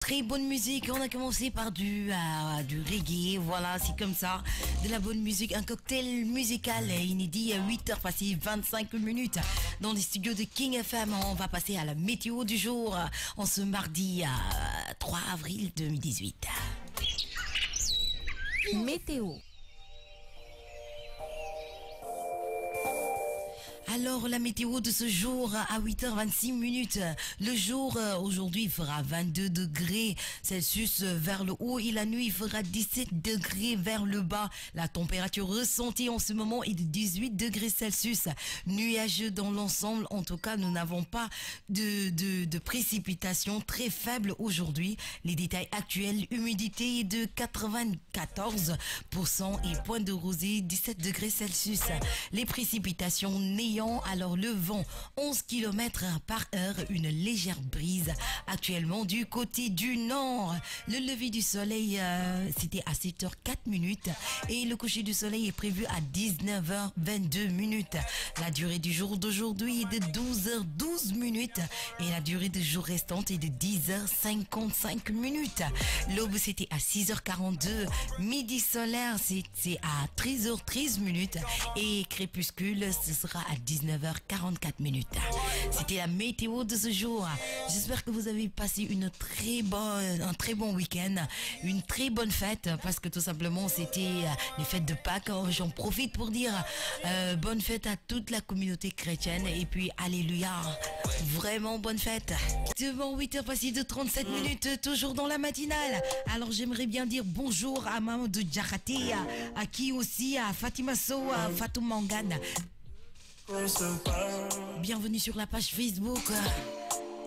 très bonne musique. On a commencé par du reggae. Voilà, c'est comme ça. De la bonne musique. Un cocktail musical inédit à 8h passé 25 minutes. Dans les studios de King FM, on va passer à la météo du jour. En ce mardi 3 avril 2018. Météo. Alors, la météo de ce jour à 8h26 minutes. Le jour, aujourd'hui, fera 22 degrés Celsius vers le haut et la nuit fera 17 degrés vers le bas. La température ressentie en ce moment est de 18 degrés Celsius. Nuageux dans l'ensemble. En tout cas, nous n'avons pas de précipitations très faibles aujourd'hui. Les détails actuels, humidité de 94% et point de rosée 17 degrés Celsius. Les précipitations néant. Alors le vent 11 km par heure, une légère brise actuellement du côté du nord. Le lever du soleil c'était à 7h04 minutes et le coucher du soleil est prévu à 19h22 minutes. La durée du jour d'aujourd'hui est de 12h12 minutes et la durée du jour restante est de 10h55 minutes. L'aube c'était à 6h42, midi solaire c'est à 13h13 minutes et crépuscule ce sera à 19h44 minutes. C'était la météo de ce jour. J'espère que vous avez passé un très bon week-end, une très bonne fête parce que tout simplement c'était les fêtes de Pâques. J'en profite pour dire bonne fête à toute la communauté chrétienne et puis alléluia, vraiment bonne fête. Devant 8h passé de 37 minutes, toujours dans la matinale. Alors j'aimerais bien dire bonjour à Maman de Djakate, à qui aussi, à Fatima Sow, à Fatou Mangane. Bienvenue sur la page Facebook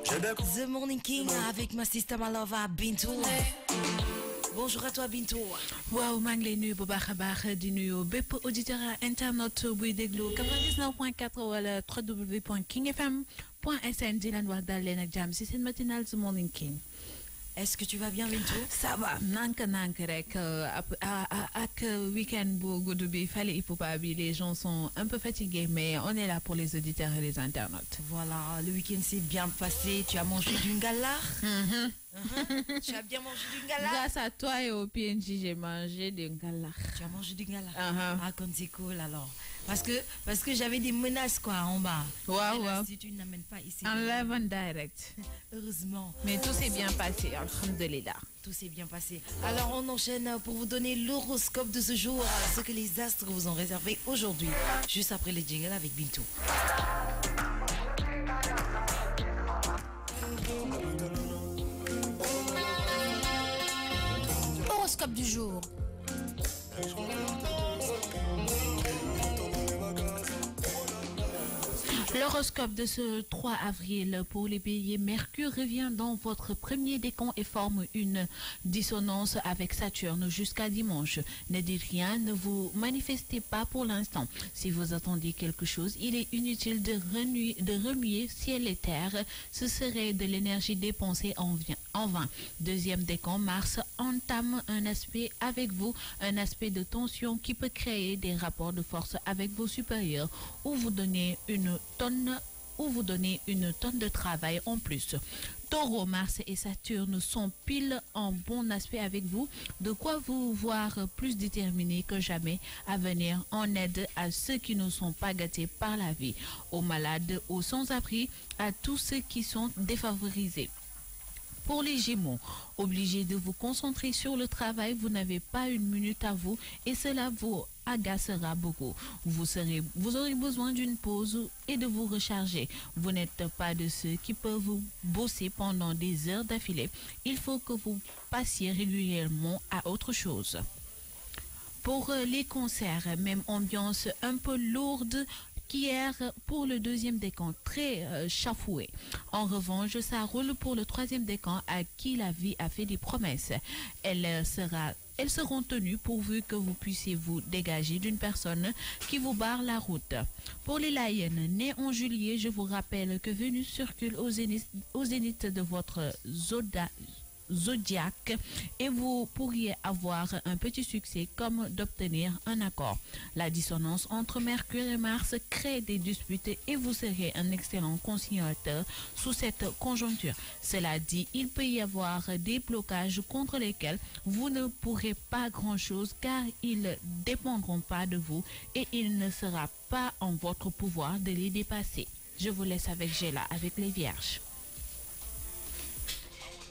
The Morning King avec ma sister Malova Bintou. Bonjour à toi Bintou. Waaw maa ngi lay nuyu bu baax a baax di nuyu bépp auditeur internet buy déglu 99.4 wala www.kingfm.sn di leen wax dal leen ak jàmm si seen matinale The Morning King. Est-ce que tu vas bien Bintou? Ça va nank rek ak week-end bu gudd bi fallait hip-hop bi les gens sont un peu fatigués mais on est là pour les auditeurs et les internautes. Voilà, le week-end s'est bien passé. Tu as mangé du ngala? Tu as bien mangé du ngala? Grâce à toi et au PNJ j'ai mangé du ngala. Tu as mangé du ngala? Ah, quand c'est cool alors. Parce que j'avais des menaces quoi en bas. Waouh. Si tu n'amènes pas ici. En live en direct. Heureusement. Mais tout s'est bien passé, alhamdulillah. Tout s'est bien passé. Alors on enchaîne pour vous donner l'horoscope de ce jour, ce que les astres vous ont réservé aujourd'hui, juste après les jingles avec Bintou. Horoscope du jour. L'horoscope de ce 3 avril pour les béliers, Mercure revient dans votre premier décan et forme une dissonance avec Saturne jusqu'à dimanche. Ne dites rien, ne vous manifestez pas pour l'instant. Si vous attendez quelque chose, il est inutile de remuer ciel et terre. Ce serait de l'énergie dépensée en vain. Deuxième décan, Mars entame un aspect avec vous, un aspect de tension qui peut créer des rapports de force avec vos supérieurs ou vous donner une tonne de travail en plus. Taureau, Mars et Saturne sont pile en bon aspect avec vous, de quoi vous voir plus déterminé que jamais à venir en aide à ceux qui ne sont pas gâtés par la vie, aux malades, aux sans-abri, à tous ceux qui sont défavorisés. Pour les Gémeaux, obligés de vous concentrer sur le travail, vous n'avez pas une minute à vous et cela vous agacera beaucoup. Vous aurez besoin d'une pause et de vous recharger. Vous n'êtes pas de ceux qui peuvent vous bosser pendant des heures d'affilée. Il faut que vous passiez régulièrement à autre chose. Pour les concerts, même ambiance un peu lourde qu'hier pour le deuxième décan, très chafoué. En revanche, ça roule pour le troisième décan à qui la vie a fait des promesses. Elles seront tenues pourvu que vous puissiez vous dégager d'une personne qui vous barre la route. Pour les Lions, nés en juillet, je vous rappelle que Vénus circule au zénith de votre zodiaque et vous pourriez avoir un petit succès comme d'obtenir un accord. La dissonance entre Mercure et Mars crée des disputes et vous serez un excellent conciliateur sous cette conjoncture. Cela dit, il peut y avoir des blocages contre lesquels vous ne pourrez pas grand-chose car ils ne dépendront pas de vous et il ne sera pas en votre pouvoir de les dépasser. Je vous laisse avec Géla, avec les Vierges.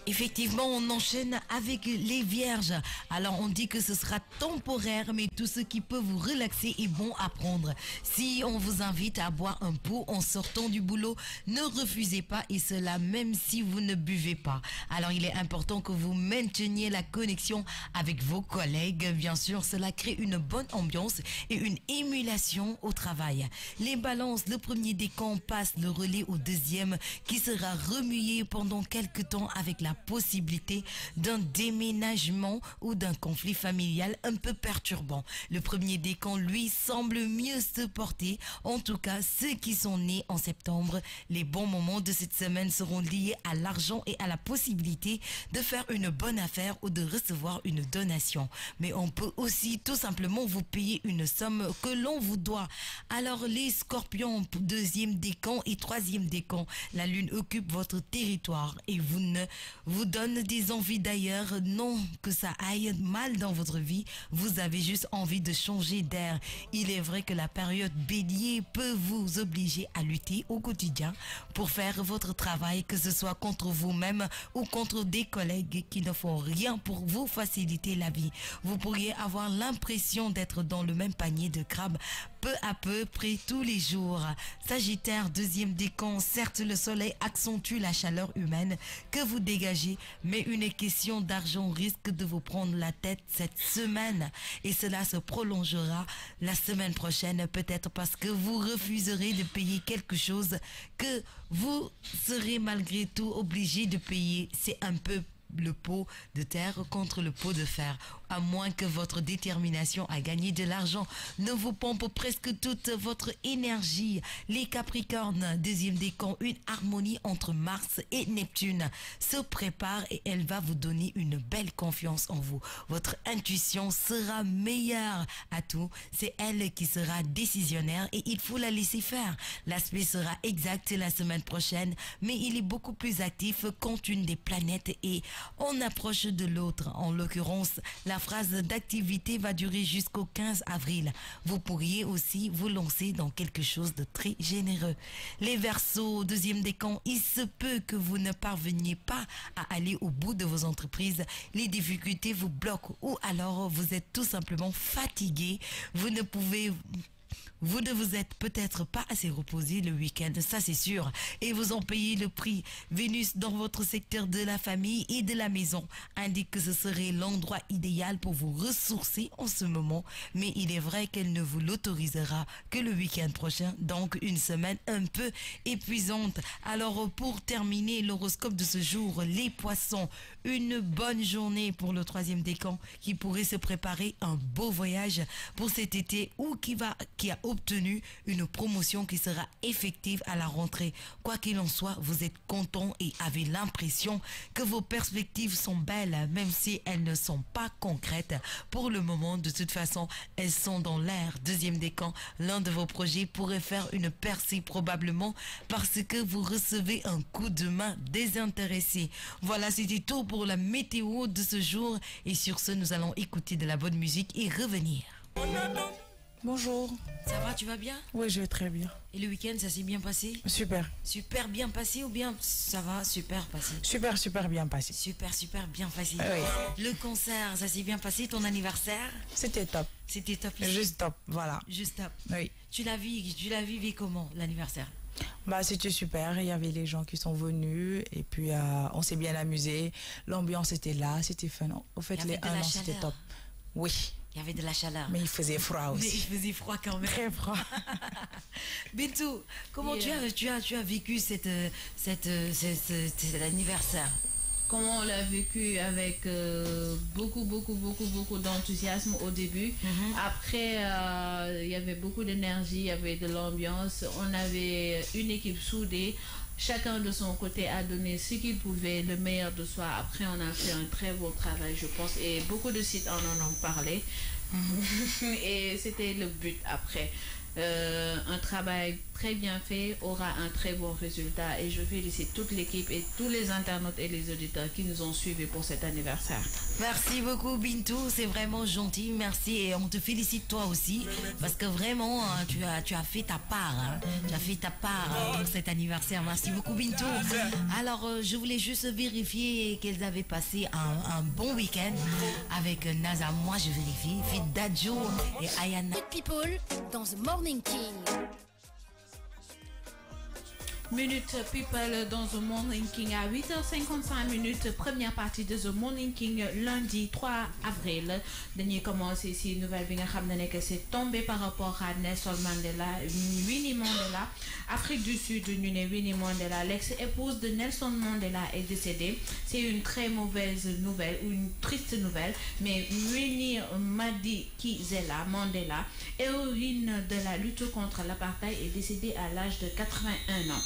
Effectivement, on enchaîne avec les vierges. Alors, on dit que ce sera temporaire, mais tout ce qui peut vous relaxer est bon à prendre. Si on vous invite à boire un pot en sortant du boulot, ne refusez pas, et cela même si vous ne buvez pas. Alors, il est important que vous mainteniez la connexion avec vos collègues. Bien sûr, cela crée une bonne ambiance et une émulation au travail. Les balances, le premier décan passe le relais au deuxième qui sera remué pendant quelques temps avec la possibilité d'un déménagement ou d'un conflit familial un peu perturbant. Le premier décan, lui, semble mieux se porter. En tout cas, ceux qui sont nés en septembre, les bons moments de cette semaine seront liés à l'argent et à la possibilité de faire une bonne affaire ou de recevoir une donation. Mais on peut aussi tout simplement vous payer une somme que l'on vous doit. Alors les scorpions, deuxième décan et troisième décan, la lune occupe votre territoire et vous donne des envies d'ailleurs. Non que ça aille mal dans votre vie, vous avez juste envie de changer d'air. Il est vrai que la période bélier peut vous obliger à lutter au quotidien pour faire votre travail, que ce soit contre vous-même ou contre des collègues qui ne font rien pour vous faciliter la vie. Vous pourriez avoir l'impression d'être dans le même panier de crabes peu à peu, près tous les jours. Sagittaire, deuxième décan, certes le soleil accentue la chaleur humaine que vous dégagez, mais une question d'argent risque de vous prendre la tête cette semaine et cela se prolongera la semaine prochaine, peut-être parce que vous refuserez de payer quelque chose que vous serez malgré tout obligé de payer. C'est un peu le pot de terre contre le pot de fer, à moins que votre détermination à gagner de l'argent ne vous pompe presque toute votre énergie. Les Capricornes, deuxième décan, une harmonie entre Mars et Neptune se prépare et elle va vous donner une belle confiance en vous. Votre intuition sera meilleure à tout, c'est elle qui sera décisionnaire et il faut la laisser faire. L'aspect sera exact la semaine prochaine, mais il est beaucoup plus actif quand une des planètes est en approche de l'autre. En l'occurrence, la phase d'activité va durer jusqu'au 15 avril. Vous pourriez aussi vous lancer dans quelque chose de très généreux. Les Verseaux, deuxième décan, il se peut que vous ne parveniez pas à aller au bout de vos entreprises. Les difficultés vous bloquent ou alors vous êtes tout simplement fatigué. Vous ne vous êtes peut-être pas assez reposé le week-end, ça c'est sûr, et vous en payez le prix. Vénus dans votre secteur de la famille et de la maison indique que ce serait l'endroit idéal pour vous ressourcer en ce moment, mais il est vrai qu'elle ne vous l'autorisera que le week-end prochain, donc une semaine un peu épuisante. Alors pour terminer l'horoscope de ce jour, les poissons, une bonne journée pour le troisième décan qui pourrait se préparer un beau voyage pour cet été ou qui a obtenu une promotion qui sera effective à la rentrée. Quoi qu'il en soit, vous êtes content et avez l'impression que vos perspectives sont belles, même si elles ne sont pas concrètes. Pour le moment, de toute façon, elles sont dans l'air. Deuxième décan, l'un de vos projets pourrait faire une percée probablement parce que vous recevez un coup de main désintéressé. Voilà, c'était tout pour la météo de ce jour et sur ce, nous allons écouter de la bonne musique et revenir. Bonjour. Ça va, tu vas bien? Oui, je vais très bien. Et le week-end, ça s'est bien passé? Super. Super bien passé ou bien ça va super passé? Super, super bien passé. Super, super bien passé. Oui. Le concert, ça s'est bien passé? Ton anniversaire? C'était top. C'était top. Juste top, voilà. Juste top. Oui. Tu l'as vécu comment, l'anniversaire? Bah, c'était super. Il y avait les gens qui sont venus et puis on s'est bien amusé. L'ambiance était là, c'était fun. Au fait, les 1 an, c'était top. Oui. Il y avait de la chaleur. Mais il faisait froid aussi. Mais il faisait froid quand même. Très froid. Bintou, comment tu as vécu cet anniversaire? Comment on l'a vécu avec beaucoup d'enthousiasme au début. Après, il y avait beaucoup d'énergie, il y avait de l'ambiance. On avait une équipe soudée. chacun de son côté a donné ce qu'il pouvait, le meilleur de soi. Après, on a fait un très beau travail, je pense, et beaucoup de sites en ont parlé. Et c'était le but après. Un travail très bien fait aura un très bon résultat et je félicite toute l'équipe et tous les internautes et les auditeurs qui nous ont suivis pour cet anniversaire. Merci beaucoup Bintou, c'est vraiment gentil, merci et on te félicite toi aussi parce que vraiment tu as fait ta part, hein. Tu as fait ta part pour cet anniversaire. Merci beaucoup Bintou. Alors je voulais juste vérifier qu'elles avaient passé un bon week-end avec Naza. Moi je vérifie, Fit Dadjo et Ayana. People dans The Morning King. Minute People dans The Morning King à 8h55 minutes, première partie de The Morning King lundi 3 avril. Dernier commence ici, nouvelle bi nga xamné que c'est tombé par rapport à Nelson Mandela, Winnie Mandela, Afrique du Sud, ñu né Winnie Mandela, l'ex-épouse de Nelson Mandela est décédée. C'est une très mauvaise nouvelle, une triste nouvelle, mais Winnie Madikizela Mandela, héroïne de la lutte contre l'apartheid, est décédée à l'âge de 81 ans.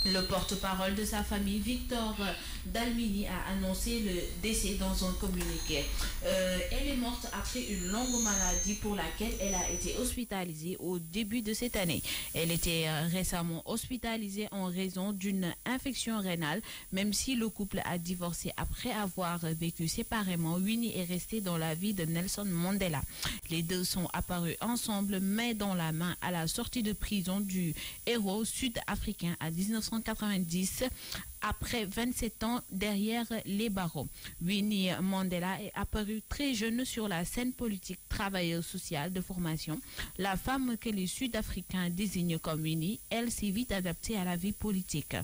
Le porte-parole de sa famille, Victor Dalmini, a annoncé le décès dans un communiqué. Elle est morte après une longue maladie pour laquelle elle a été hospitalisée au début de cette année. Elle était récemment hospitalisée en raison d'une infection rénale. Même si le couple a divorcé après avoir vécu séparément, Winnie est restée dans la vie de Nelson Mandela. Les deux sont apparus ensemble, main dans la main, à la sortie de prison du héros sud-africain à 1990, après 27 ans derrière les barreaux. Winnie Mandela est apparue très jeune sur la scène politique, travailleuse sociale de formation. La femme que les Sud-Africains désignent comme Winnie, elle s'est vite adaptée à la vie politique.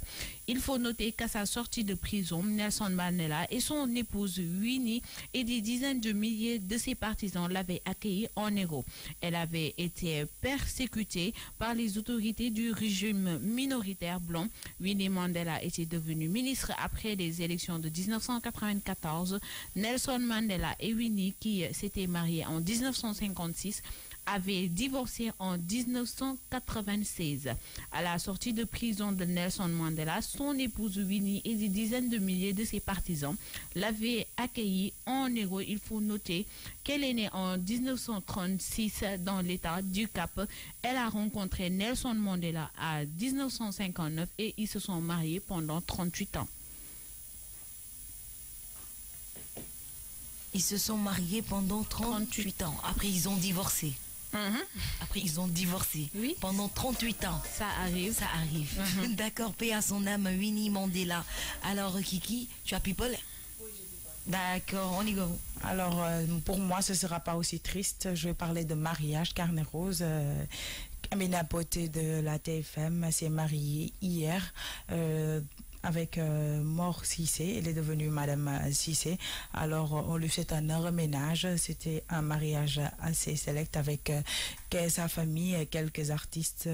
Il faut noter qu'à sa sortie de prison, Nelson Mandela et son épouse Winnie et des dizaines de milliers de ses partisans l'avaient accueillie en héros. Elle avait été persécutée par les autorités du régime minoritaire blanc. Winnie Mandela était devenue ministre après les élections de 1994. Nelson Mandela et Winnie, qui s'étaient mariés en 1956, avaient divorcé en 1996. À la sortie de prison de Nelson Mandela, son épouse Winnie et des dizaines de milliers de ses partisans l'avaient accueilli en héros. Il faut noter qu'elle est née en 1936 dans l'état du Cap. Elle a rencontré Nelson Mandela à 1959 et ils se sont mariés pendant 38 ans. Ils se sont mariés pendant 38 ans. Après, ils ont divorcé. Après, ils ont divorcé. Oui. Pendant 38 ans. Ça arrive. Ça arrive. D'accord, paix à son âme, Winnie Mandela. Alors, Kiki, tu as people? Oui, j'ai people. D'accord, on y go. Alors, pour moi, ce ne sera pas aussi triste. Je vais parler de mariage, carnet rose. Amina Poté de la TFM s'est mariée hier. Avec Mor Cissé, elle est devenue Madame Cissé. Alors, on lui fait un heureux ménage. C'était un mariage assez select avec sa famille et quelques artistes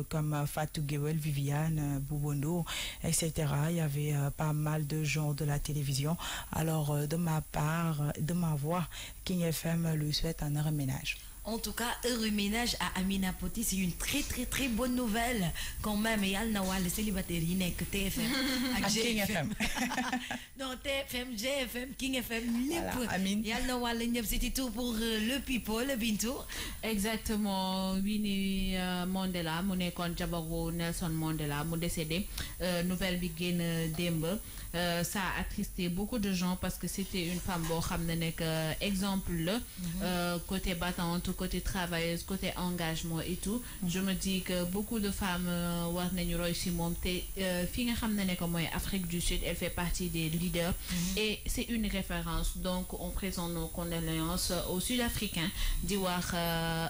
comme Fatou Gewel, Viviane, Boubondo, etc. Il y avait pas mal de gens de la télévision. Alors, de ma part, de ma voix, King FM lui souhaite un heureux ménage. En tout cas, heureux ménage à Amina Poti, c'est une très très très bonne nouvelle quand même. Et Al Nawal, le célibataire, il n'est que TFM. King FM. Non, TFM, GFM, King FM, voilà, Amin. Et Al Nawal, c'était tout pour le people, le Bintou. Exactement, Winnie Mandela, mon école Jabaro Nelson Mandela, mon décédé, nouvelle big Dembe. Ça a attristé beaucoup de gens parce que c'était une femme bon exemple côté battante, côté travailleuse, côté engagement et tout. Je me dis que beaucoup de femmes war nañu roy ci mom té fi nga xamné ne ko moy Afrique du Sud, elle fait partie des leaders et c'est une référence. Donc on présente nos condoléances aux Sud-Africains di wax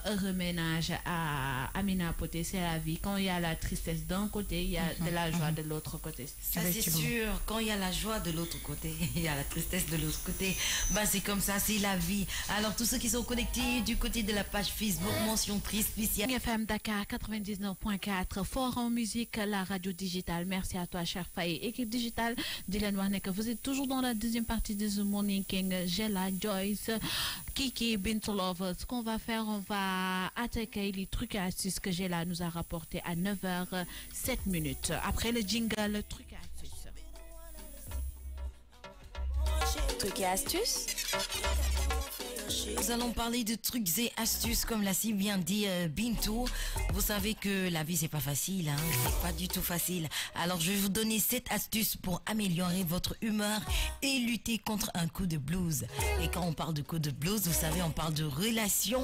heureux ménage à Amina Poté. C'est la vie, quand il y a la tristesse d'un côté, il y a de la joie de l'autre côté. Ça c'est sûr, quand il y a la joie de l'autre côté, il y a la tristesse de l'autre côté. Ben, c'est comme ça, c'est la vie. Alors, tous ceux qui sont connectés du côté de la page Facebook, mention triste spéciale. FM Dakar 99.4, fort en musique, la radio digitale. Merci à toi, cher Faye. Équipe digitale, Dylan Warnek, vous êtes toujours dans la deuxième partie de The Morning King. Gela, Joyce, Kiki, Bintolov. Ce qu'on va faire, on va attaquer les trucs et astuces que Gela nous a rapportés à 9h07. Après le jingle, trucs et astuces. Trucs et astuces. Nous allons parler de trucs et astuces, comme l'a si bien dit Bintou. Vous savez que la vie, c'est pas facile, hein? C'est pas du tout facile. Alors, je vais vous donner 7 astuces pour améliorer votre humeur et lutter contre un coup de blues. Et quand on parle de coup de blues, vous savez, on parle de relation.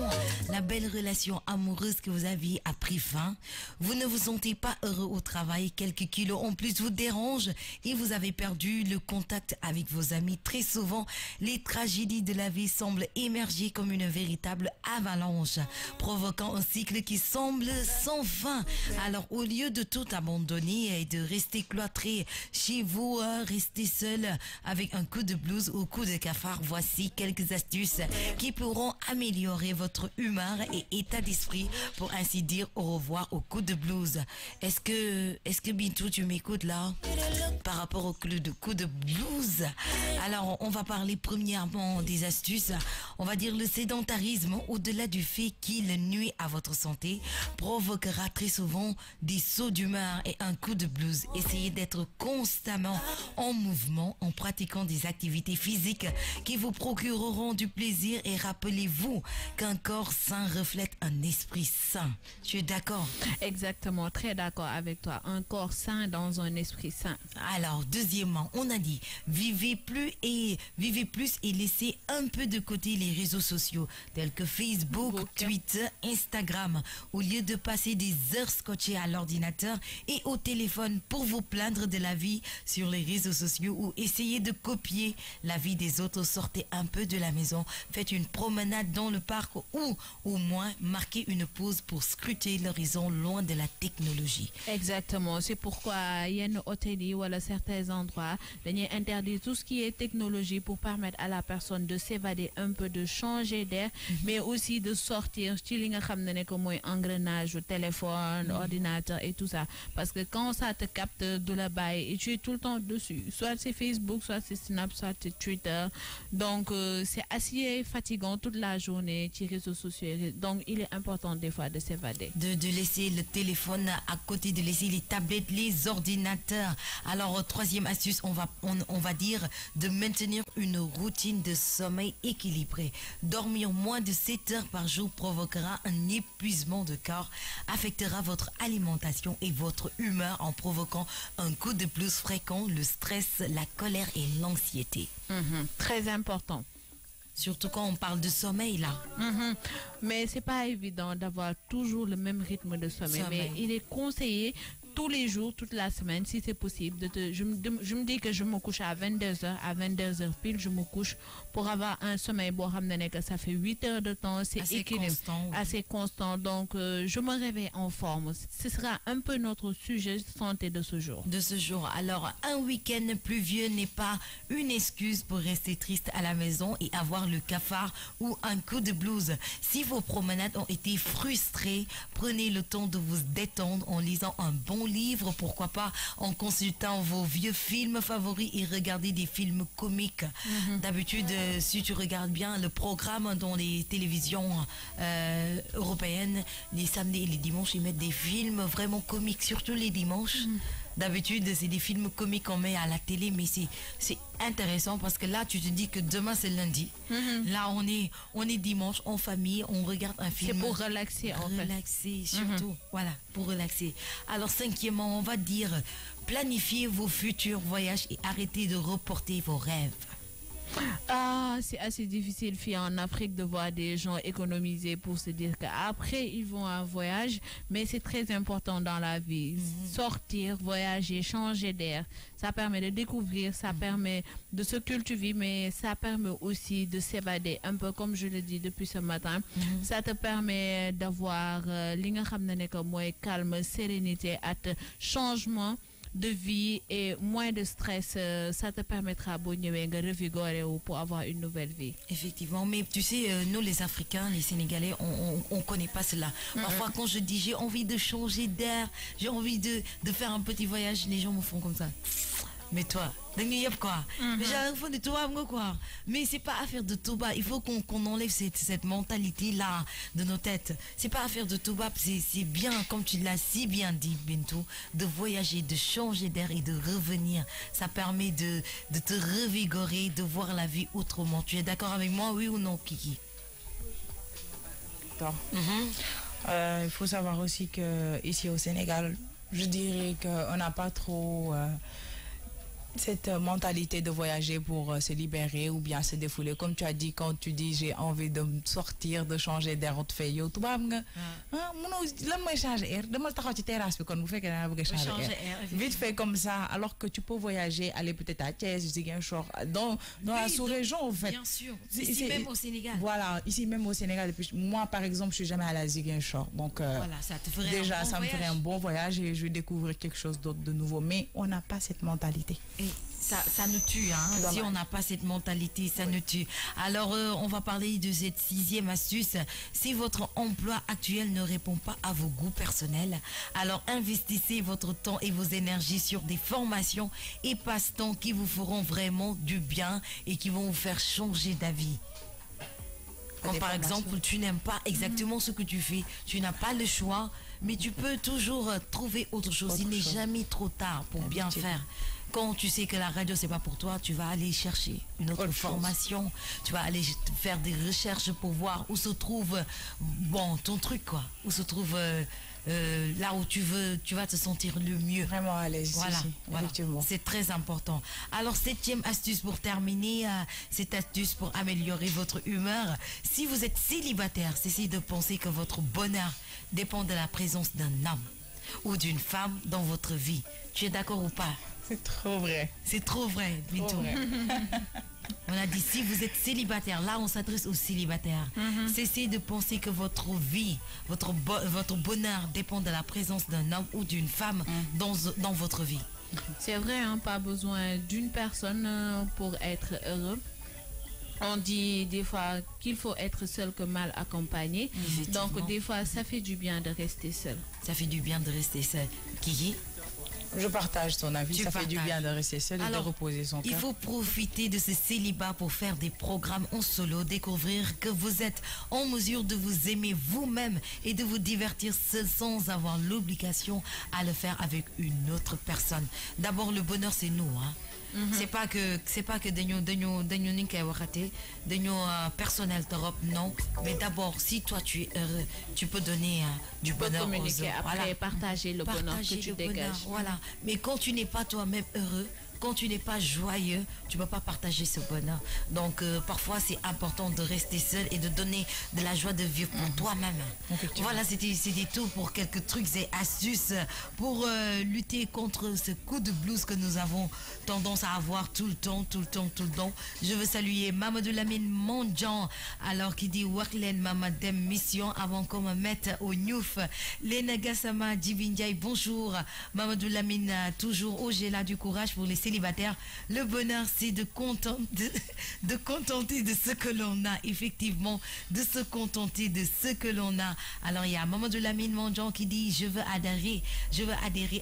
La belle relation amoureuse que vous aviez a pris fin. Vous ne vous sentez pas heureux au travail. Quelques kilos en plus vous dérangent et vous avez perdu le contact avec vos amis. Très souvent, les tragédies de la vie semblent émerger comme une véritable avalanche, provoquant un cycle qui semble sans fin. Alors, au lieu de tout abandonner et de rester cloîtré chez vous, rester seul avec un coup de blues ou coup de cafard, voici quelques astuces qui pourront améliorer votre humeur et état d'esprit, pour ainsi dire au revoir au coup de blues. Est-ce que Bintou, tu m'écoutes là par rapport au coup de blues? Alors, on va parler premièrement des astuces. On va dire le sédentarisme, au-delà du fait qu'il nuit à votre santé, provoquera très souvent des sauts d'humeur et un coup de blues. Essayez d'être constamment en mouvement en pratiquant des activités physiques qui vous procureront du plaisir, et rappelez-vous qu'un corps sain reflète un esprit sain. Tu es d'accord? Exactement, très d'accord avec toi. Un corps sain dans un esprit sain. Alors, deuxièmement, on a dit vivez plus et laissez un peu de côté les réseaux sociaux tels que Facebook, Twitter, Instagram. Au lieu de passer des heures scotchées à l'ordinateur et au téléphone pour vous plaindre de la vie sur les réseaux sociaux ou essayer de copier la vie des autres, sortez un peu de la maison, faites une promenade dans le parc ou au moins marquez une pause pour scruter l'horizon loin de la technologie. Exactement, c'est pourquoi il y a une hôtellerie ou à certains endroits, il interdit tout ce qui est technologie pour permettre à la personne de s'évader un peu, de changer d'air, mais aussi de sortir comme engrenage, téléphone, ordinateur et tout ça. Parce que quand ça te capte de la baille et tu es tout le temps dessus, soit c'est Facebook, soit c'est Snap, soit c'est Twitter. Donc c'est assez fatigant toute la journée, les réseaux sociaux. Donc il est important des fois de s'évader. De laisser le téléphone à côté, de laisser les tablettes, les ordinateurs. Alors troisième astuce, on va dire de maintenir une routine de sommeil équilibrée. Dormir moins de 7 heures par jour provoquera un épuisement de corps, affectera votre alimentation et votre humeur en provoquant un coup de blues fréquent, le stress, la colère et l'anxiété. Très important. Surtout quand on parle de sommeil là. Mais c'est pas évident d'avoir toujours le même rythme de sommeil. Mais il est conseillé tous les jours, toute la semaine, si c'est possible. Je me dis que je me couche à 22h, à 22h pile, je me couche pour avoir un sommeil. Bon, que ça fait 8 heures de temps, c'est assez constant. Donc, je me réveille en forme. Ce sera un peu notre sujet de santé de ce jour. Alors, un week-end pluvieux n'est pas une excuse pour rester triste à la maison et avoir le cafard ou un coup de blues. Si vos promenades ont été frustrées, prenez le temps de vous détendre en lisant un bon livre, pourquoi pas en consultant vos vieux films favoris et regardez des films comiques. D'habitude, si tu regardes bien le programme dans les télévisions européennes, les samedis et les dimanches, ils mettent des films vraiment comiques, surtout les dimanches. D'habitude, c'est des films comiques qu'on met à la télé, mais c'est intéressant parce que là, tu te dis que demain, c'est lundi. Là, on est dimanche, en famille, on regarde un film. C'est pour relaxer, en fait. Relaxer, surtout. Voilà, pour relaxer. Alors, cinquièmement, on va dire, planifiez vos futurs voyages et arrêtez de reporter vos rêves. Ah, c'est assez difficile, fille, en Afrique de voir des gens économiser pour se dire qu'après ils vont en voyage, mais c'est très important dans la vie. Sortir, voyager, changer d'air, ça permet de découvrir, ça permet de se cultiver, mais ça permet aussi de s'évader, un peu comme je le dis depuis ce matin. Ça te permet d'avoir calme, sérénité, changement de vie et moins de stress, ça te permettra de revigorer pour avoir une nouvelle vie. Effectivement, mais tu sais, nous les Africains, les Sénégalais, on connaît pas cela. Parfois, quand je dis j'ai envie de changer d'air, j'ai envie de faire un petit voyage, les gens me font comme ça. Mais toi, quoi. Mais j'ai de toi, quoi. Mais c'est pas affaire de Toba. Il faut qu'on enlève cette mentalité-là de nos têtes. C'est pas affaire de Toba. C'est bien, comme tu l'as si bien dit, Bintou, de voyager, de changer d'air et de revenir. Ça permet de te revigorer, de voir la vie autrement. Tu es d'accord avec moi, oui ou non, Kiki? Il faut savoir aussi que ici au Sénégal, je dirais qu'on n'a pas trop cette mentalité de voyager pour se libérer ou bien se défouler. Comme tu as dit, quand tu dis j'ai envie de sortir, de changer d'air, on te fait yo, tu vas vite fait comme ça, alors que tu peux voyager, aller peut-être à Thiès, Ziguinchor, dans la sous-région en fait. Bien sûr, ici même au Sénégal. Voilà, ici même au Sénégal. Moi par exemple, je suis jamais allée à Ziguinchor, donc voilà, ça te ferait déjà ça me ferait un bon voyage et je vais découvrir quelque chose d'autre de nouveau. Mais on n'a pas cette mentalité. Et ça nous tue, hein. Si on n'a pas cette mentalité, ça nous tue. Alors, on va parler de cette 6e astuce. Si votre emploi actuel ne répond pas à vos goûts personnels, alors investissez votre temps et vos énergies sur des formations et passe-temps qui vous feront vraiment du bien et qui vont vous faire changer d'avis. Comme par exemple, tu n'aimes pas exactement ce que tu fais, tu n'as pas le choix, mais tu peux toujours trouver autre chose. Il n'est jamais trop tard pour bien faire. Quand tu sais que la radio c'est pas pour toi, tu vas aller chercher une autre formation, tu vas aller faire des recherches pour voir où se trouve ton truc quoi, où se trouve là où tu vas te sentir le mieux. Vraiment à l'aise. Voilà, effectivement. C'est très important. Alors 7e astuce pour terminer, cette astuce pour améliorer votre humeur. Si vous êtes célibataire, cessez de penser que votre bonheur dépend de la présence d'un homme ou d'une femme dans votre vie. Tu es d'accord ou pas? C'est trop vrai. C'est trop vrai, Bintou. On a dit si vous êtes célibataire, là on s'adresse aux célibataires. Cessez de penser que votre vie, votre bonheur dépend de la présence d'un homme ou d'une femme dans votre vie. C'est vrai, hein, pas besoin d'une personne pour être heureux. On dit des fois qu'il faut être seul que mal accompagné. Donc des fois ça fait du bien de rester seul. Ça fait du bien de rester seul. Kiki? Je partage ton avis, ça fait du bien de rester seul et de reposer son cœur. Il faut profiter de ce célibat pour faire des programmes en solo, découvrir que vous êtes en mesure de vous aimer vous-même et de vous divertir seul sans avoir l'obligation à le faire avec une autre personne. D'abord, le bonheur, c'est nous, hein. C'est pas que personnel non, mais d'abord si toi tu es heureux, tu peux donner du bonheur aux autres. Après partager le bonheur que tu dégages. Voilà, mais quand tu n'es pas toi-même heureux, quand tu n'es pas joyeux, tu ne peux pas partager ce bonheur. Donc parfois c'est important de rester seul et de donner de la joie de vivre pour toi-même. Voilà, c'était tout pour quelques trucs et astuces pour lutter contre ce coup de blues que nous avons tendance à avoir tout le temps. Je veux saluer Mamadou Lamine Mondjan, alors qui dit Waklen Mamadem Mission avant qu'on me mette au Nyouf. Lena Gassama Djibindiaï, bonjour. Mamadou Lamine, toujours au Géla du courage pour les célibataires. Le bonheur, c'est de contenter de ce que l'on a, effectivement, de se contenter de ce que l'on a. Alors il y a Mamadou Lamine Mondjan qui dit je veux adhérer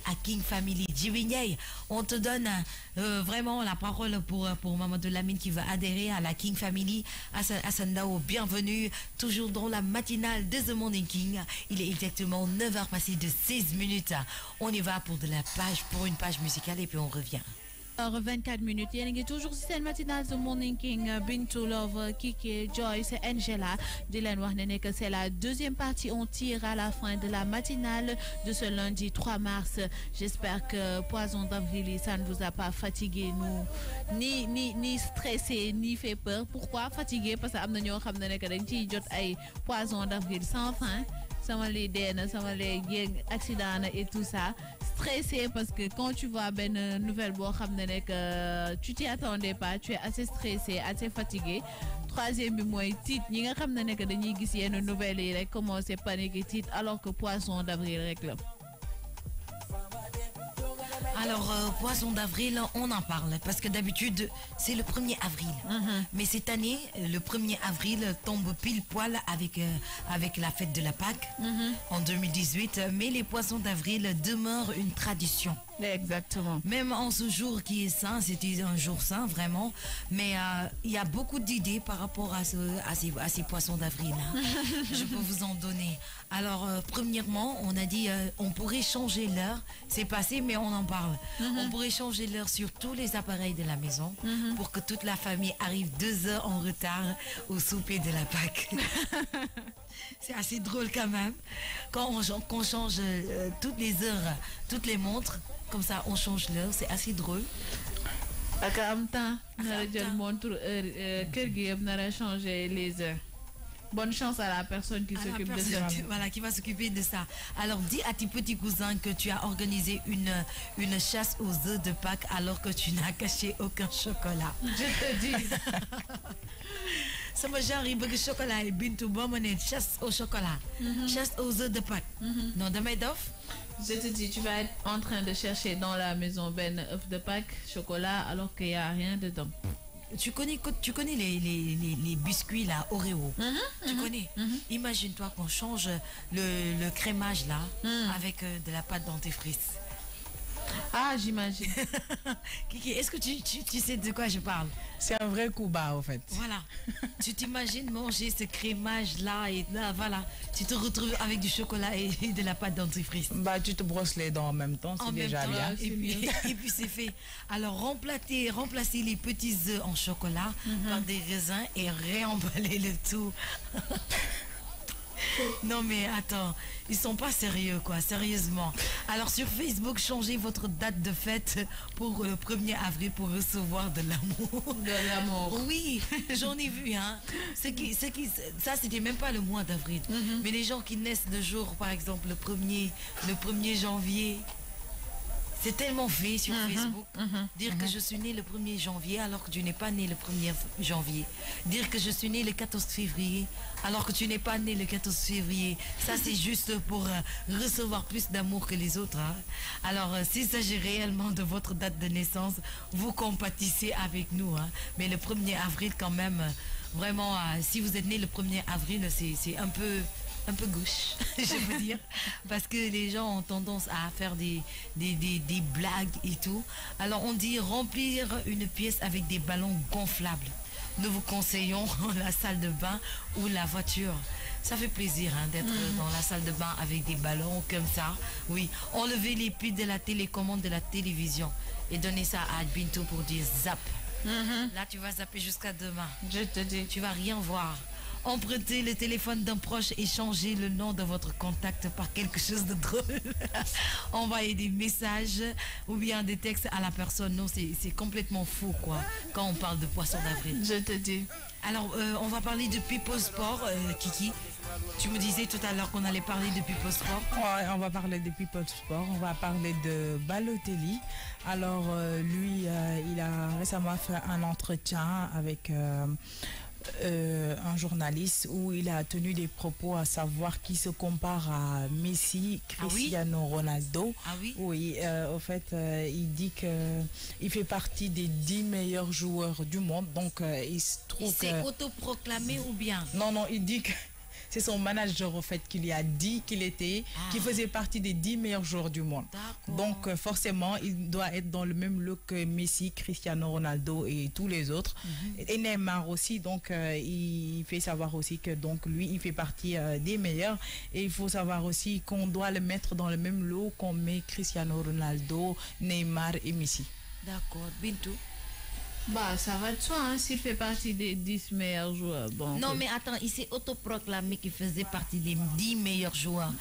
à King Family. Djibindiaï, on te donne vraiment la parole pour Mamadou Lamine qui veut adhérer à la King Family. Hassan Dao, bienvenue, toujours dans la matinale de The Morning King. Il est exactement 9h passé de 16 minutes. On y va pour une page musicale et puis on revient. 24 minutes, il y a toujours cette matinale The Morning King, Bintou Love, Kiki, Joyce, Angela. Dylan Warnene que c'est la deuxième partie. On tire à la fin de la matinale de ce lundi 3 mars. J'espère que Poison d'avril, ça ne vous a pas fatigué, ni stressé, ni fait peur. Pourquoi fatigué? Parce que amna xamna que dañ ci jot ay poison d'avril sans fin. Sama les dena, sama les accidents et tout ça. Stressé parce que quand tu vois une nouvelle que tu t'y attendais pas, tu es assez stressé, assez fatigué. Troisième titre, ñi nga xamné nek dañuy gis yenn nouvelles yi rek commencer paniquer titre alors que poisson d'avril rek la. Alors, poisson d'avril, on en parle parce que d'habitude, c'est le 1er avril. Mais cette année, le 1er avril tombe pile poil avec la fête de la Pâque en 2018. Mais les poissons d'avril demeurent une tradition. Exactement. Même en ce jour qui est saint, c'était un jour saint vraiment, mais il y a beaucoup d'idées par rapport à ces poissons d'avril. Hein. Je peux vous en donner. Alors, premièrement, on a dit on pourrait changer l'heure. C'est passé, mais on en parle. On pourrait changer l'heure sur tous les appareils de la maison pour que toute la famille arrive 2 heures en retard au souper de la Pâque. C'est assez drôle quand même. Quand on change toutes les heures, toutes les montres, comme ça on change l'heure, c'est assez drôle. Changer les heures. Bonne chance à la personne qui s'occupe de ça. Voilà, qui va s'occuper de ça. Alors dis à tes petits cousins que tu as organisé une chasse aux œufs de Pâques alors que tu n'as caché aucun chocolat. Je te dis. Ça m'a j'arrive que le chocolat est bintou bon, chasse au chocolat. Chasse aux œufs de Pâques. Non, de Maïdoff. Je te dis, tu vas être en train de chercher dans la maison ben œuf de Pâques, chocolat, alors qu'il n'y a rien dedans. Tu connais les biscuits là, Oreo. Tu connais. Imagine-toi qu'on change le crémage là avec de la pâte dentifrice. Ah, j'imagine. Kiki, est-ce que tu sais de quoi je parle? C'est un vrai coup bas, en fait. Voilà. Tu t'imagines manger ce crémage-là et là, voilà. Tu te retrouves avec du chocolat et de la pâte dentifrice. Bah, tu te brosses les dents en même temps, c'est déjà bien. Et puis c'est fait. Alors, remplacer les petits œufs en chocolat par des raisins et réemballer le tout. Non mais attends, ils sont pas sérieux quoi, sérieusement. Alors sur Facebook, changez votre date de fête pour le 1er avril pour recevoir de l'amour. De l'amour. Oui, j'en ai vu hein. Ça c'était même pas le mois d'avril. Mais les gens qui naissent le jour, par exemple le 1er janvier. C'est tellement fait sur Facebook. Dire que je suis né le 1er janvier alors que tu n'es pas né le 1er janvier. Dire que je suis né le 14 février alors que tu n'es pas né le 14 février. Ça, c'est juste pour recevoir plus d'amour que les autres. Hein. Alors, s'il s'agit réellement de votre date de naissance, vous compatissez avec nous. Hein. Mais le 1er avril, quand même, vraiment, si vous êtes né le 1er avril, c'est un peu gauche, je veux dire, parce que les gens ont tendance à faire des blagues et tout. Alors on dit remplir une pièce avec des ballons gonflables. Nous vous conseillons la salle de bain ou la voiture. Ça fait plaisir hein, d'être dans la salle de bain avec des ballons comme ça. Oui, enlever les piles de la télécommande de la télévision et donner ça à Bintou pour dire zap. Là tu vas zapper jusqu'à demain. Je te dis. Tu vas rien voir. Empruntez le téléphone d'un proche et changez le nom de votre contact par quelque chose de drôle. Envoyez des messages ou bien des textes à la personne. Non, c'est complètement fou, quoi, quand on parle de poisson d'avril. Je te dis. Alors, on va parler de People Sport, Kiki. Tu me disais tout à l'heure qu'on allait parler de People Sport. Ouais, on va parler de People Sport, on va parler de Balotelli. Alors, lui, il a récemment fait un entretien avec... un journaliste où il a tenu des propos à savoir qui se compare à Messi, Cristiano Ronaldo. Ah oui? Oui, au fait, il dit qu'il fait partie des 10 meilleurs joueurs du monde. Donc, il se trouve il s'est autoproclamé ou bien? Non, il dit que c'est son manager au fait qui lui a dit qu'il faisait partie des 10 meilleurs joueurs du monde. Donc forcément, il doit être dans le même look que Messi, Cristiano Ronaldo et tous les autres. Et Neymar aussi, donc il fait savoir aussi que donc lui, il fait partie des meilleurs. Et il faut savoir aussi qu'on doit le mettre dans le même lot qu'on met Cristiano Ronaldo, Neymar et Messi. D'accord, Bintou. Bah, ça va de soi, hein, s'il fait partie des 10 meilleurs joueurs. Bon, non, mais attends, il s'est autoproclamé qu'il faisait partie des 10 meilleurs joueurs.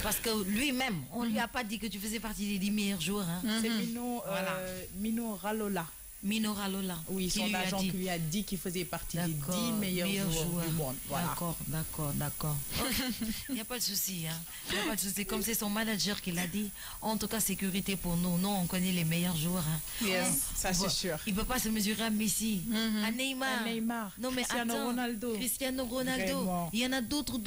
Parce que lui-même, on lui a pas dit que tu faisais partie des 10 meilleurs joueurs. Hein. C'est Mino Raiola. Mino Raiola. Oui, son agent qui lui a dit qu'il faisait partie des 10 meilleurs joueurs du monde. Voilà. D'accord. Il n'y a pas de souci. Hein. Il n'y a pas de souci. Comme c'est son manager qui l'a dit, en tout cas, sécurité pour nous. Nous, on connaît les meilleurs joueurs. Hein. Yes, ça c'est sûr. Il ne peut pas se mesurer à Messi, à Neymar. Non, mais Cristiano Ronaldo. Cristiano Ronaldo. Vraiment. Il y en a d'autres,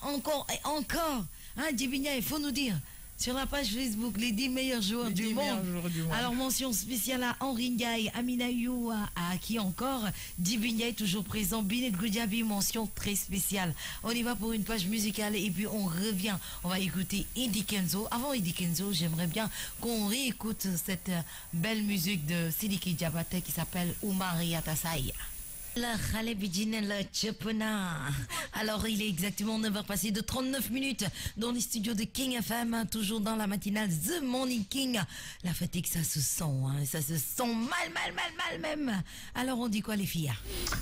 encore et encore. Hein, Djibinia, il faut nous dire. sur la page Facebook, les 10 meilleurs joueurs du monde. Alors, mention spéciale à Henri Ndiaye, Amina You, à qui encore Djiby Ndiaye, toujours présent, Binet Goudiaby, mention très spéciale. On y va pour une page musicale et puis on revient. On va écouter Eddie Kenzo. Avant Eddie Kenzo, j'aimerais bien qu'on réécoute cette belle musique de Sidiki Diabaté qui s'appelle Oumari Atassaï. La Khale Bidjine la Tchepena. Alors, il est exactement 9h passé de 39 minutes dans les studios de King FM, toujours dans la matinale The Morning King. La fatigue, ça se sent, hein, ça se sent mal même. Alors, on dit quoi, les filles?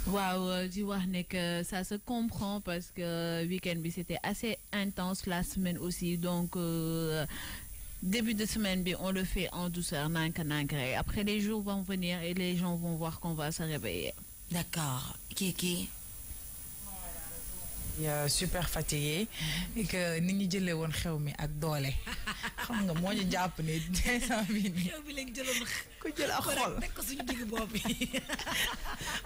Waouh, dis que ça se comprend parce que le week-end, c'était assez intense, la semaine aussi, donc... début de semaine, on le fait en douceur, après les jours vont venir et les gens vont voir qu'on va se réveiller. D'accord. Kiki? Super fatigué et que ni ñu jëlé won xew mi ak doole xam nga moo ñu jàpp ne instant bi ni xew bi lañ jëloon ku jël ak xol tek ko suñu digg bopp bi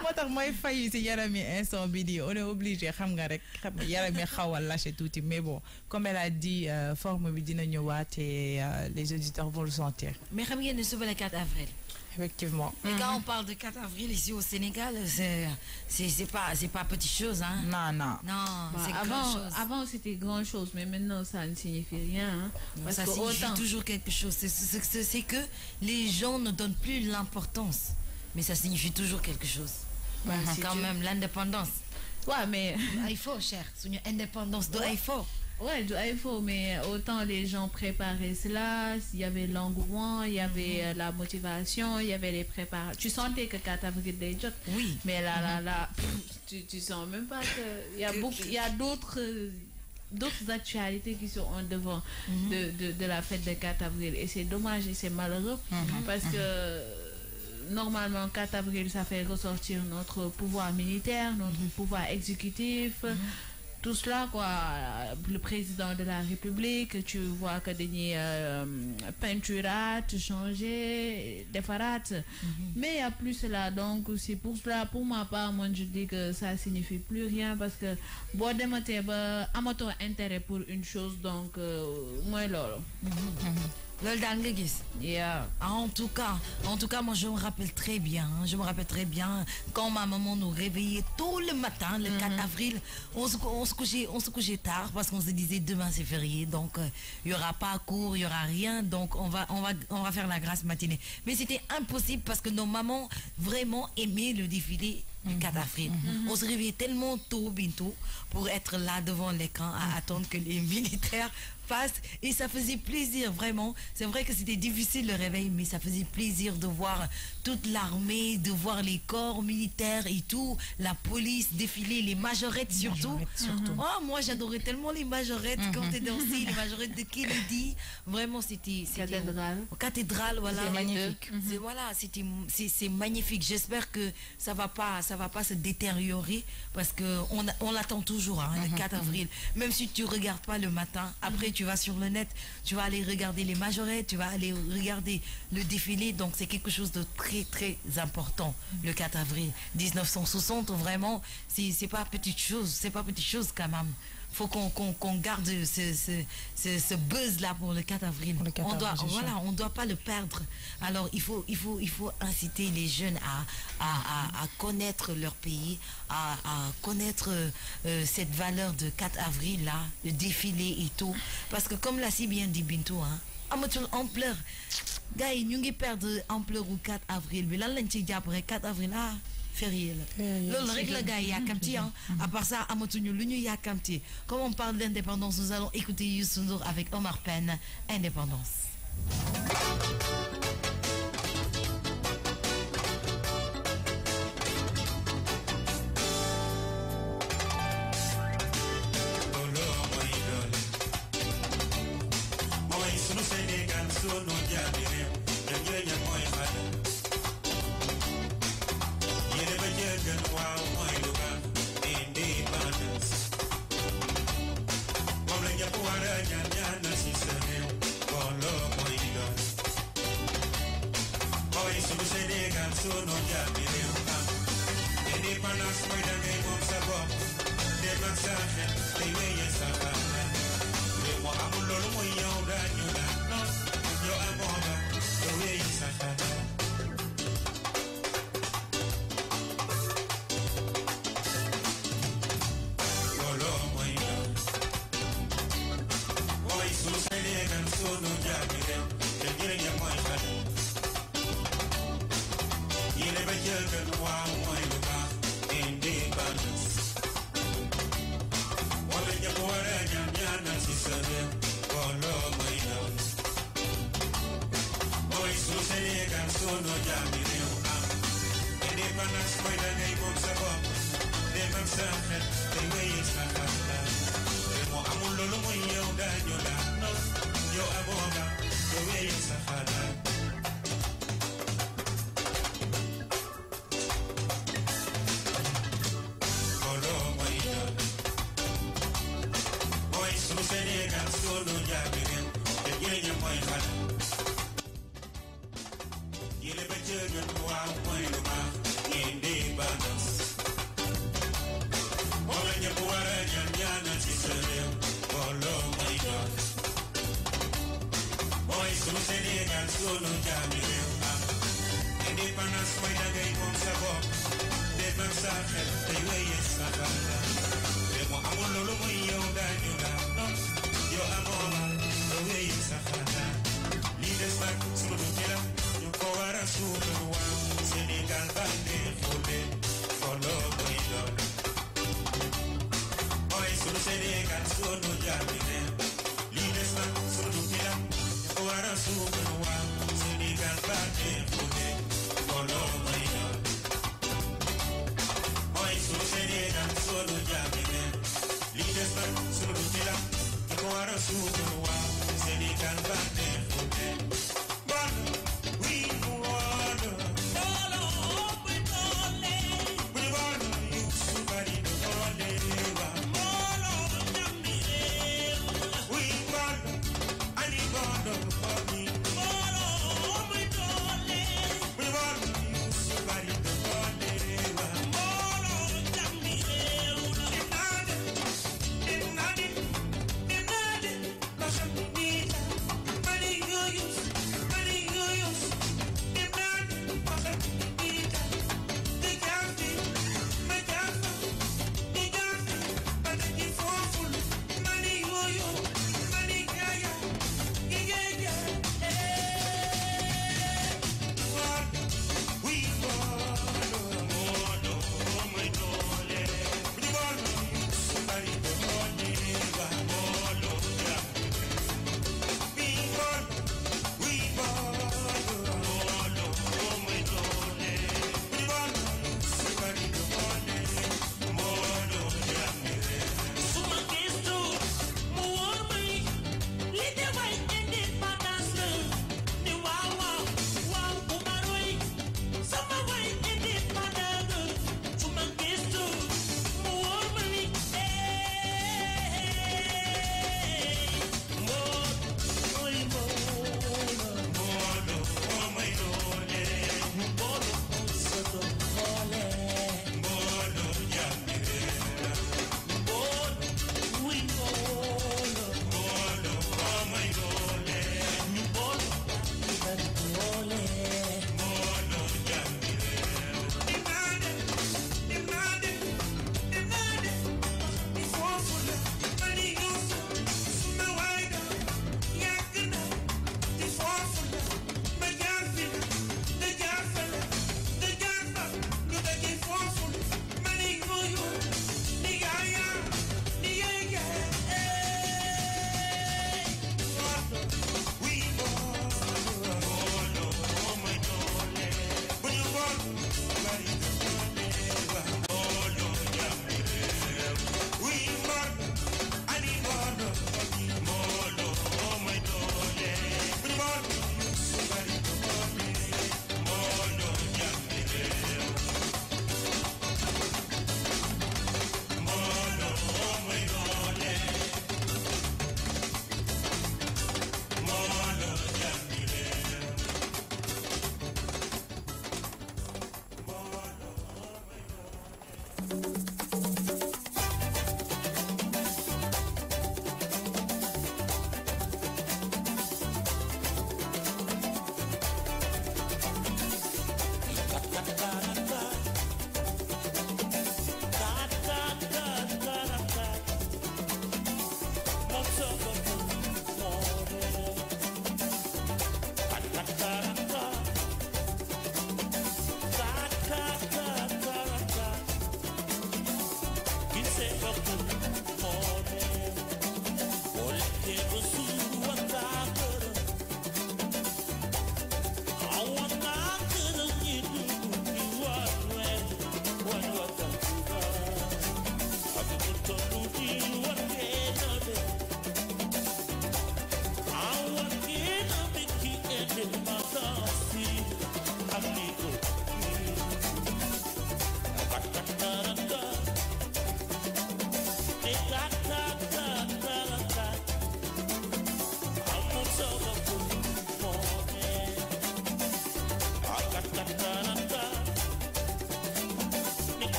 moo tax mooy fayu si yaram yi instant bi di on est obligé xam nga rek xam nga yaram yi xaw a lâché tuuti mais bon comme elle a dit forme bi dina ñëwaat et les auditeurs vont le sentir. Mais xam ngeen ne suba le 4 avril. Effectivement. Et quand on parle de 4 avril ici au Sénégal, c'est pas petite chose, hein. Non. C'est grand chose. Avant c'était grand chose, mais maintenant ça ne signifie rien. Hein, parce ça signifie toujours quelque chose. C'est que les gens ne donnent plus l'importance, mais ça signifie toujours quelque chose. Quand même l'indépendance. Ouais, mais il faut, cher. C'est une indépendance de il faut. Ouais, il faut, mais autant les gens préparaient cela, il y avait l'engouement, il y avait la motivation, il y avait les préparations. Tu sentais que 4 avril des jobs. Oui. Mais là, tu sens même pas que il y a d'autres actualités qui sont en devant de la fête de 4 avril. Et c'est dommage et c'est malheureux parce que normalement 4 avril ça fait ressortir notre pouvoir militaire, notre pouvoir exécutif. Tout cela, quoi, le président de la République, tu vois que des peinturates, changer, des farates. Mais il y a plus là, donc c'est pour cela, pour ma part, moi je dis que ça signifie plus rien parce que bon, démonter, amateur intérêt pour une chose, donc moi là. Yeah. En tout cas, moi je me rappelle très bien. Quand ma maman nous réveillait tôt le matin, le 4 avril, on se couchait tard parce qu'on se disait demain c'est férié, donc il y aura pas cours, il y aura rien, donc on va faire la grasse matinée. Mais c'était impossible parce que nos mamans vraiment aimaient le défilé du 4 avril. On se réveillait tellement tôt, Bintou, pour être là devant l'écran à attendre que les militaires passent. Et ça faisait plaisir, vraiment. C'est vrai que c'était difficile le réveil, mais ça faisait plaisir de voir toute l'armée, de voir les corps militaires et tout, la police défiler, les majorettes surtout. Oh, moi j'adorais tellement les majorettes quand t'es dansé, les majorettes de Kennedy. Vraiment, c'était cathédrale, voilà. C'est magnifique. C'est magnifique. J'espère que ça va pas se détériorer parce que on l'attend toujours, hein, le 4 avril. Même si tu regardes pas le matin, après tu vas sur le net, tu vas aller regarder les majorettes, tu vas aller regarder le défilé. Donc c'est quelque chose de très très important, le 4 avril 1960. Vraiment, c'est pas petite chose, quand même. Faut qu'on garde ce buzz là pour le 4 avril. On doit pas le perdre. Alors il faut inciter les jeunes à connaître leur pays, à connaître cette valeur de 4 avril là, le défilé et tout. Parce que comme l'a si bien dit Bintou, hein, ampleur. Gars, ñu ngi perdre ampleur au 4 avril. Mais là, lañ ci jàpp rek 4 avril férié là. Loolu rek la gars yi yàkkamti, hein. À part ça, amatuñu lu ñu yàkkamti. Comme on parle d'indépendance, nous allons écouter Youssou N'Dour avec Omar Pène, Indépendance. Independence,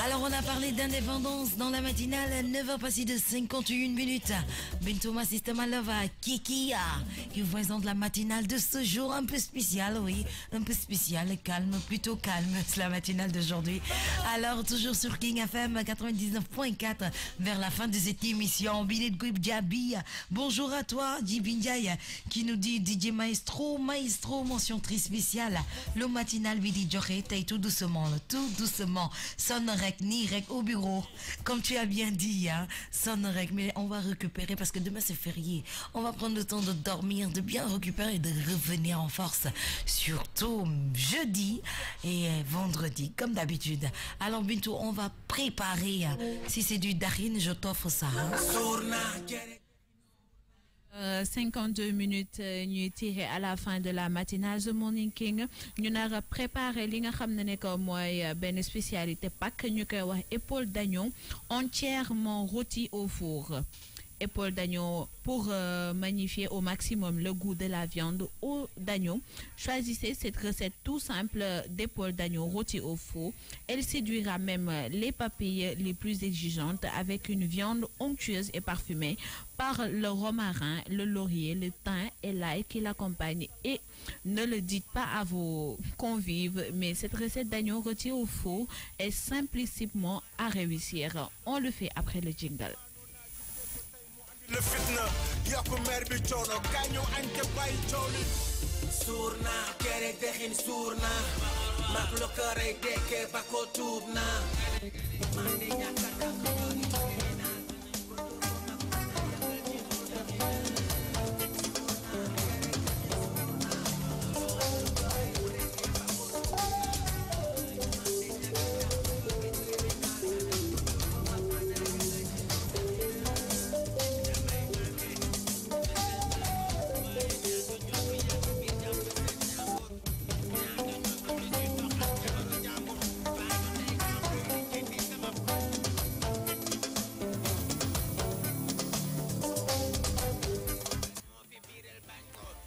Alors on a parlé d'indépendance dans la matinale, 9h passées de 51 minutes. Bintouma System Love à Kikia qui vous présente la matinale de ce jour un peu spécial, oui, un peu spécial, calme, plutôt calme, c'est la matinale d'aujourd'hui. Alors toujours sur King FM 99.4 vers la fin de cette émission. Binet Guib Djabi, bonjour à toi, Djibindiaï qui nous dit DJ Maestro, mention très spéciale. Le matinal Vidi Djoré, tout doucement, sonne rec, ni rec au bureau, comme tu as bien dit, hein, sonne rec, mais on va récupérer parce que demain c'est férié. On va prendre le temps de dormir, de bien récupérer et de revenir en force, surtout jeudi et vendredi, comme d'habitude. Alors bientôt, on va préparer, si c'est du Darin, je t'offre ça. Hein. 52 minutes ñuy tiré à la fin de la matinale The Morning King ñu nar a préparé li nga xam ne ko mooy benn spécialité Pâques ñu koy wax épaule d'agneau entièrement rôti au four. Épaule d'agneau pour magnifier au maximum le goût de la viande ou d'agneau. Choisissez cette recette tout simple d'épaule d'agneau rôti au four. Elle séduira même les papilles les plus exigeantes avec une viande onctueuse et parfumée par le romarin, le laurier, le thym et l'ail qui l'accompagnent. Et ne le dites pas à vos convives, mais cette recette d'agneau rôti au four est simplement à réussir. On le fait après le jingle. Le fitna yokku mer bi coono kañu añ te bàyyi cooli suur naa kere dexin suur naa mag lu ko rey dekkee ba ko tuub naa man di ñàkk a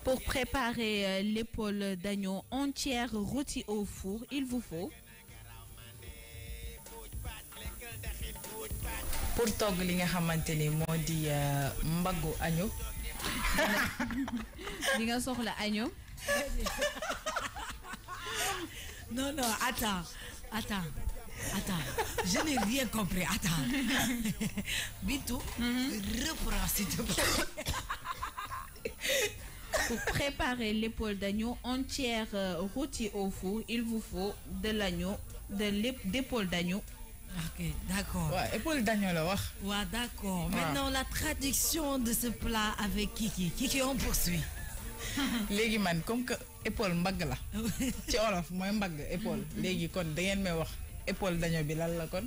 Pour préparer l'épaule d'agneau entière rôtie au four, il vous faut pour togg li nga xamanteni moo di mbaggu agneau. Di nga soxla agneau. Non, attends. Je n'ai rien compris. Attends. Bintou, reprends s'il te plaît. Pour préparer l'épaule d'agneau entière rôtie au four, il vous faut de l'agneau, d'épaule d'agneau. Ok, d'accord. Ouais, épaule d'agneau la wax. Ouais, d'accord. Maintenant, la traduction de ce plat avec Kiki. Kiki, on poursuit. Léegi man comme que épaule mbagg la. Ci olof mooy mbagg épaule. Léegi kon da ngeen may wax épaule d'agneau bi lan la kon.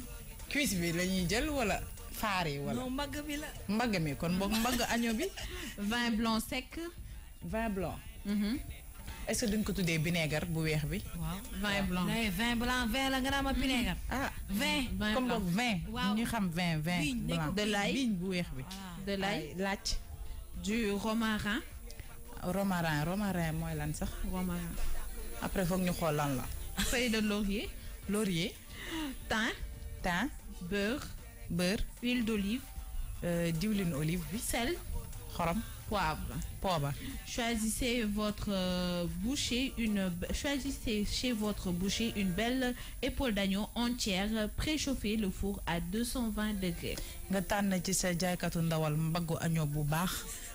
Cuisse bi la ñuy jël wala faar yi wala. Non, mbagg bi la. Mbagg mi kon boog mbagg agneau bi. Vin blanc sec. Vin blanc. Est-ce que duñ ko tuddee vinaigre bu weex bi. Waaw. Vin blanc. Vin blanc, vin la nga naan ma vinaigre. Ah, Vin. comme boog vin. Waaw. ñu xam vin Biñ, blanc. de l'ail. Biñ bu weex bi. De l'ail, Laaj. du romarin. Romarin mooy lan sax. Romarin. Après foog ñu xool lan la. Feuille de laurier. Laurier. Thym. Thym. Beurre. Huile d'olive. Diwlin olive bi. Sel. Xorom. Poivre. Poobar. Choisissez chez votre boucher une belle épaule d'agneau entière. Préchauffez le four à 220 degrés. Nga tànn ci sa jaaykatu ndawal mbaggu agneau bu baax.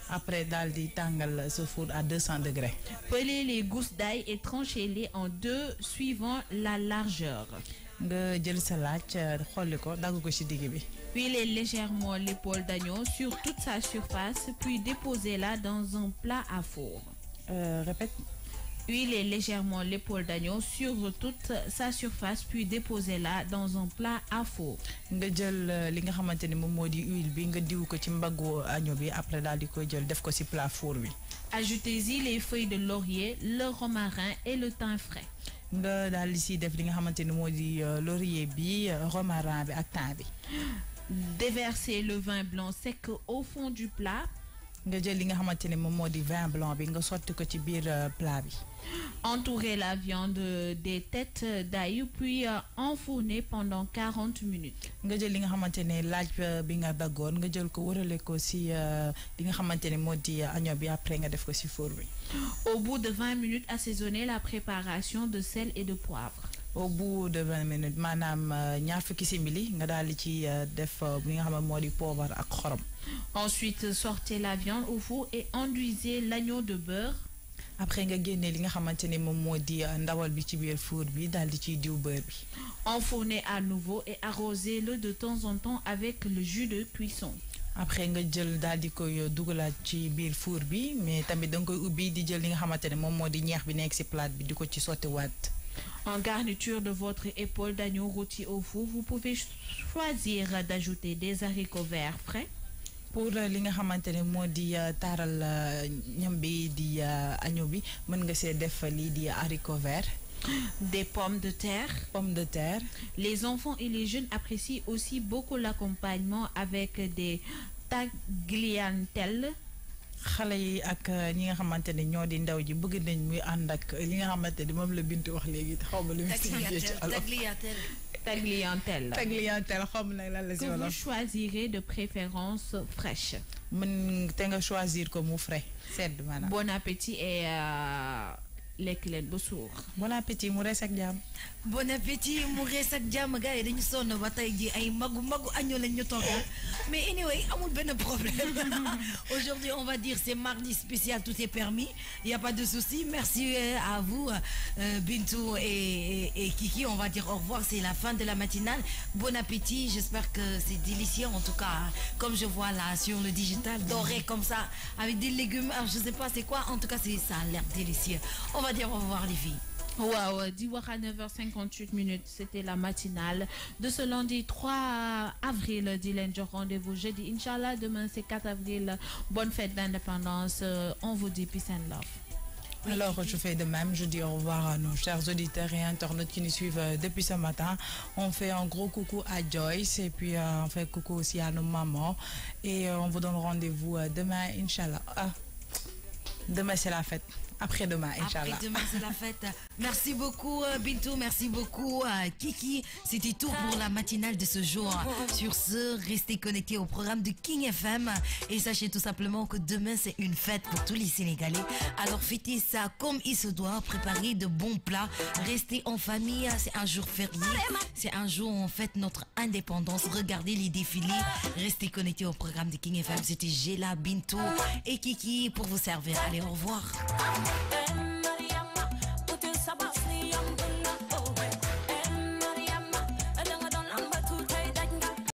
Après daal di tàngal ce four à 200 degrés. Pelez les gousses d'ail et tranchez-les en deux suivant la largeur. Nga jël sa laaj xolli ko dagg ko ci digg bi. Huilez légèrement l'épaule d'agneau sur toute sa surface, puis déposez-la dans un plat à four. Répète. Huilez légèrement l'épaule d'agneau sur toute sa surface, puis déposez-la dans un plat à four. Nga jël li nga xamante ni moom moo di huile bi nga diw ko ci mbaggu agneau bi après daal di koy jël def ko ci plat four bi. Ajoutez-y les feuilles de laurier, le romarin et le thym frais. Nga daal di ci def li nga xamante ni moo di laurier bi romarin bi ak thym bi. Déversez le vin blanc sec au fond du plat. Nga jël li nga xamante ni moom moo di vin blanc bi nga sotti ko ci biir plat bi. Entourez la viande des têtes d'ail puis enfournez pendant 40 minutes. Nga jël li nga xamante ne laaj bi nga daggoon nga jël ko wërale ko ci li nga xamante ne moo di agneau bi après nga def ko ci four bi. Au bout de 20 minutes, assaisonnez la préparation de sel et de poivre. Au bout de 20 minutes maanaam ñaar fukki simili nga daal di ci def li nga xam ne moo di poobar ak xorom. Ensuite, sortez la viande au four et enduisez l'agneau de beurre. Après nga génne li nga xamante ne moom moo di ndawal bi ci biir four bi daal di ciy diw beurre bi. Enfournez à nouveau et arrosez-le de temps en temps avec le jus de cuisson. Après nga jël daal di koy dugalaat ci biir four bi mais tamit da nga koy ubbi di jël li nga xamante ne moom moo di ñeex bi nekk ci plat bi di ko ci sottiwaat. En garniture de votre épaule d'agneau rôti au four, vous pouvez choisir d'ajouter des haricots verts frais. Pour li nga xamante ne moo di taaral ñam bi di agneau bi mën nga see def lii di haricot vert. Des pommes de terre. Pommes de terre. Les enfants et les jeunes apprécient aussi beaucoup l'accompagnement avec des tagliatelles. Xale yi ak ñi nga xamante ne ñoo di ndaw ji bëgg nañ muy ànd ak li nga xamante ne moom la Bintu wax léegi xaw ma lu mu signifié ci olof. Tagliatelle xaw ma lan la ci Que wolof. vous choisirez de préférence fraîche. mën te nga choisir ko mu frais sedd maanaam. Bon appétit et lekk leen ba suur. Bon appétit mu rees ak jàmm. Bon appétit mu rees ak jàmm gars yi dañu sonn ba tey ji ay magu agneau lañ ñu toggal mais anyway amul benn problème. Aujourd'hui on va dire c'est mardi spécial, tout est permis, il y a pas de souci. Merci à vous Bintou et Kiki, on va dire au revoir, c'est la fin de la matinale. Bon appétit, j'espère que c'est délicieux en tout cas, comme je vois là sur le digital doré comme ça avec des légumes, alors, je sais pas c'est quoi, en tout cas ça a l'air délicieux. On va dire au revoir les filles. Wow, 10 à 9h58, c'était la matinale de ce lundi 3 avril. Dylan, je rendez-vous jeudi. Inch'Allah, demain c'est 4 avril. Bonne fête d'indépendance. On vous dit peace and love. Alors, je fais de même. Je dis au revoir à nos chers auditeurs et internautes qui nous suivent depuis ce matin. On fait un gros coucou à Joyce et puis on fait coucou aussi à nos mamans. Et on vous donne rendez-vous demain, Inch'Allah. Ah, demain, c'est la fête. Après-demain, Inch'Allah. Après-demain, c'est la fête. Merci beaucoup, Bintou. Merci beaucoup, Kiki. C'était tout pour la matinale de ce jour. Sur ce, restez connectés au programme de King FM. Et sachez tout simplement que demain, c'est une fête pour tous les Sénégalais. Alors, fêtez ça comme il se doit. Préparez de bons plats. Restez en famille. C'est un jour férié. C'est un jour où on fête notre indépendance. Regardez les défilés. Restez connectés au programme de King FM. C'était Gela, Bintou et Kiki pour vous servir. Allez, au revoir. Mariama, put in Sabasniam.